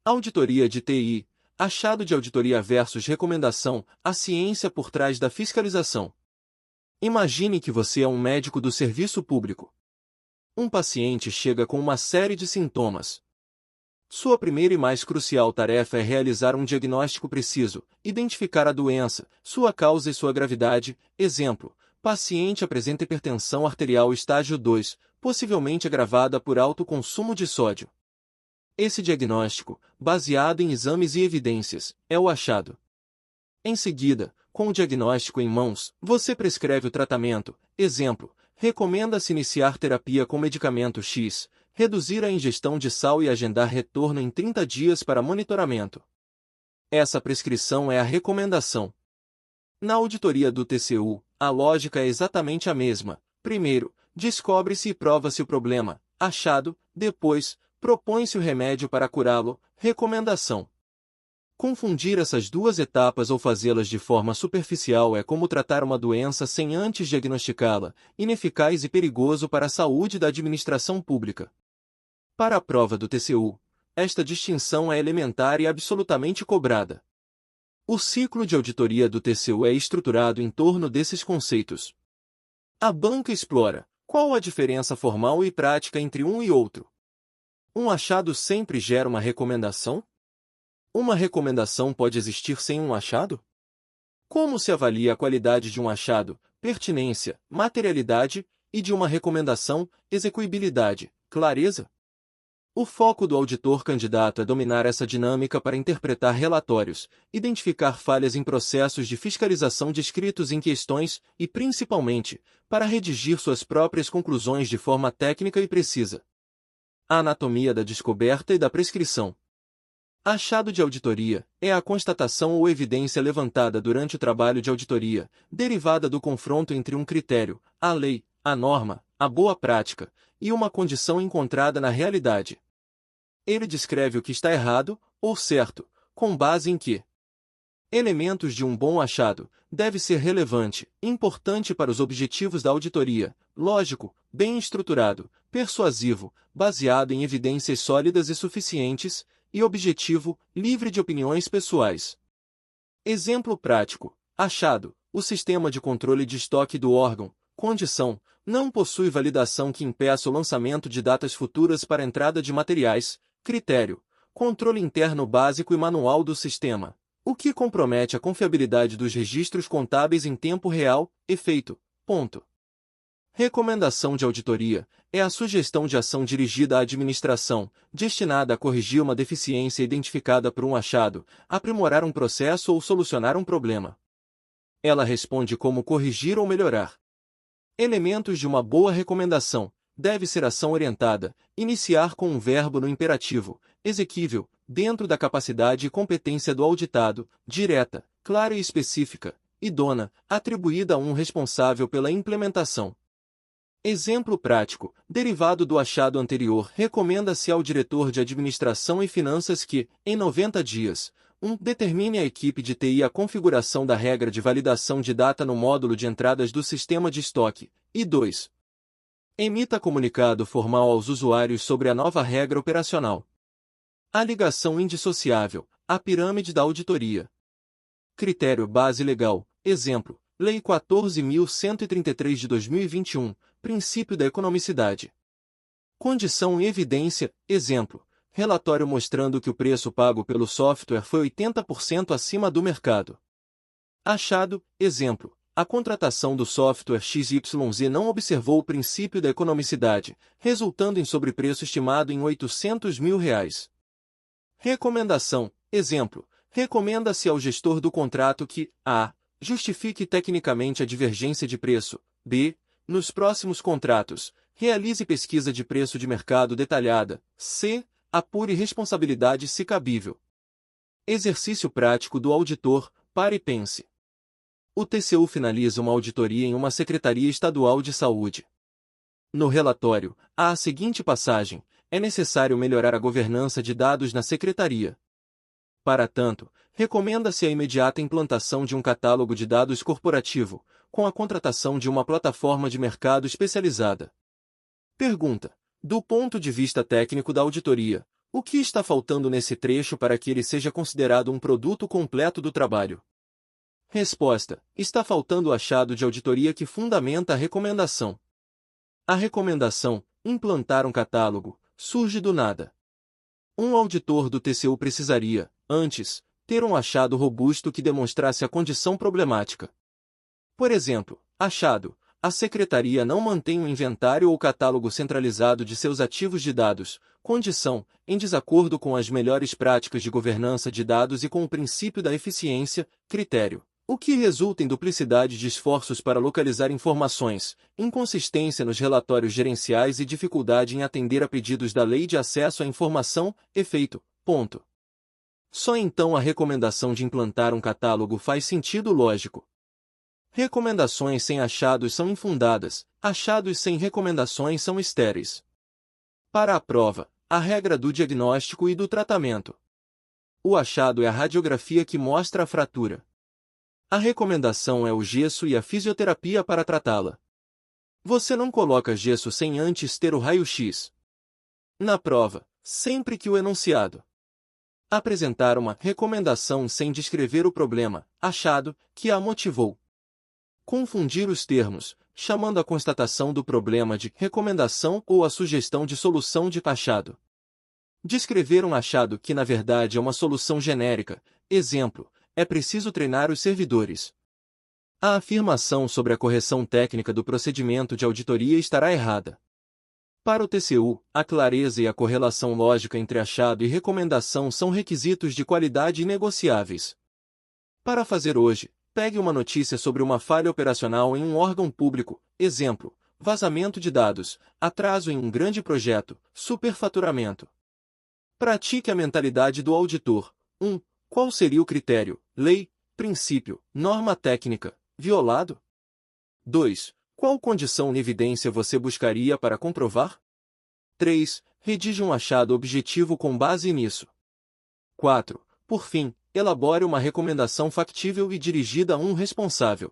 Auditoria de TI, achado de auditoria versus recomendação, a ciência por trás da fiscalização. Imagine que você é um médico do serviço público. Um paciente chega com uma série de sintomas. Sua primeira e mais crucial tarefa é realizar um diagnóstico preciso, identificar a doença, sua causa e sua gravidade. Exemplo: paciente apresenta hipertensão arterial estágio 2, possivelmente agravada por alto consumo de sódio. Esse diagnóstico, baseado em exames e evidências, é o achado. Em seguida, com o diagnóstico em mãos, você prescreve o tratamento. Exemplo: recomenda-se iniciar terapia com medicamento X, reduzir a ingestão de sal e agendar retorno em 30 dias para monitoramento. Essa prescrição é a recomendação. Na auditoria do TCU, a lógica é exatamente a mesma. Primeiro, descobre-se e prova-se o problema, achado. Depois, propõe-se o remédio para curá-lo, recomendação. Confundir essas duas etapas ou fazê-las de forma superficial é como tratar uma doença sem antes diagnosticá-la, ineficaz e perigoso para a saúde da administração pública. Para a prova do TCU, esta distinção é elementar e absolutamente cobrada. O ciclo de auditoria do TCU é estruturado em torno desses conceitos. A banca explora: qual a diferença formal e prática entre um e outro? Um achado sempre gera uma recomendação? Uma recomendação pode existir sem um achado? Como se avalia a qualidade de um achado, pertinência, materialidade, e de uma recomendação, execuibilidade, clareza? O foco do auditor candidato é dominar essa dinâmica para interpretar relatórios, identificar falhas em processos de fiscalização descritos em questões e, principalmente, para redigir suas próprias conclusões de forma técnica e precisa. A anatomia da descoberta e da prescrição. Achado de auditoria é a constatação ou evidência levantada durante o trabalho de auditoria, derivada do confronto entre um critério, a lei, a norma, a boa prática, e uma condição encontrada na realidade. Ele descreve o que está errado, ou certo, com base em que elementos de um bom achado deve ser relevante, importante para os objetivos da auditoria, lógico, bem estruturado, persuasivo, baseado em evidências sólidas e suficientes, e objetivo, livre de opiniões pessoais. Exemplo prático: achado: o sistema de controle de estoque do órgão, condição, não possui validação que impeça o lançamento de datas futuras para entrada de materiais. Critério: controle interno básico e manual do sistema, o que compromete a confiabilidade dos registros contábeis em tempo real. Efeito: ponto. Recomendação de auditoria é a sugestão de ação dirigida à administração, destinada a corrigir uma deficiência identificada por um achado, aprimorar um processo ou solucionar um problema. Ela responde como corrigir ou melhorar. Elementos de uma boa recomendação: deve ser ação orientada, iniciar com um verbo no imperativo, exequível, dentro da capacidade e competência do auditado, direta, clara e específica, idônea, atribuída a um responsável pela implementação. Exemplo prático: derivado do achado anterior, recomenda-se ao diretor de administração e finanças que, em 90 dias, 1. Determine à equipe de TI a configuração da regra de validação de data no módulo de entradas do sistema de estoque, e 2. Emita comunicado formal aos usuários sobre a nova regra operacional. A ligação indissociável, a pirâmide da auditoria. Critério base legal, exemplo, Lei 14.133 de 2021, princípio da economicidade. Condição e evidência, exemplo, relatório mostrando que o preço pago pelo software foi 80% acima do mercado. Achado, exemplo, a contratação do software XYZ não observou o princípio da economicidade, resultando em sobrepreço estimado em R$800 mil. Recomendação, exemplo, recomenda-se ao gestor do contrato que a. Justifique tecnicamente a divergência de preço, b. Nos próximos contratos, realize pesquisa de preço de mercado detalhada, c. Apure responsabilidade se cabível. Exercício prático do auditor: pare e pense. O TCU finaliza uma auditoria em uma Secretaria Estadual de Saúde. No relatório, há a seguinte passagem: é necessário melhorar a governança de dados na Secretaria. Para tanto, recomenda-se a imediata implantação de um catálogo de dados corporativo, com a contratação de uma plataforma de mercado especializada. Pergunta: do ponto de vista técnico da auditoria, O que está faltando nesse trecho para que ele seja considerado um produto completo do trabalho? Resposta: está faltando o achado de auditoria que fundamenta a recomendação. A recomendação, implantar um catálogo, surge do nada. Um auditor do TCU precisaria, antes, ter um achado robusto que demonstrasse a condição problemática. Por exemplo, achado: a secretaria não mantém um inventário ou catálogo centralizado de seus ativos de dados. Condição: em desacordo com as melhores práticas de governança de dados e com o princípio da eficiência. Critério: o que resulta em duplicidade de esforços para localizar informações, inconsistência nos relatórios gerenciais e dificuldade em atender a pedidos da Lei de Acesso à Informação. Efeito: ponto. Só então a recomendação de implantar um catálogo faz sentido lógico. Recomendações sem achados são infundadas, achados sem recomendações são estéreis. Para a prova, a regra do diagnóstico e do tratamento. O achado é a radiografia que mostra a fratura. A recomendação é o gesso e a fisioterapia para tratá-la. Você não coloca gesso sem antes ter o raio-x. Na prova, sempre que o enunciado apresentar uma recomendação sem descrever o problema, achado, que a motivou. Confundir os termos, chamando a constatação do problema de recomendação ou a sugestão de solução de achado. Descrever um achado que na verdade é uma solução genérica. Exemplo: é preciso treinar os servidores. A afirmação sobre a correção técnica do procedimento de auditoria estará errada. Para o TCU, a clareza e a correlação lógica entre achado e recomendação são requisitos de qualidade inegociáveis. Para fazer hoje, pegue uma notícia sobre uma falha operacional em um órgão público. Exemplo: vazamento de dados, atraso em um grande projeto, superfaturamento. Pratique a mentalidade do auditor. 1. Qual seria o critério, lei, princípio, norma técnica, violado? 2. Qual condição ou evidência você buscaria para comprovar? 3. Redige um achado objetivo com base nisso. 4. Por fim, elabore uma recomendação factível e dirigida a um responsável.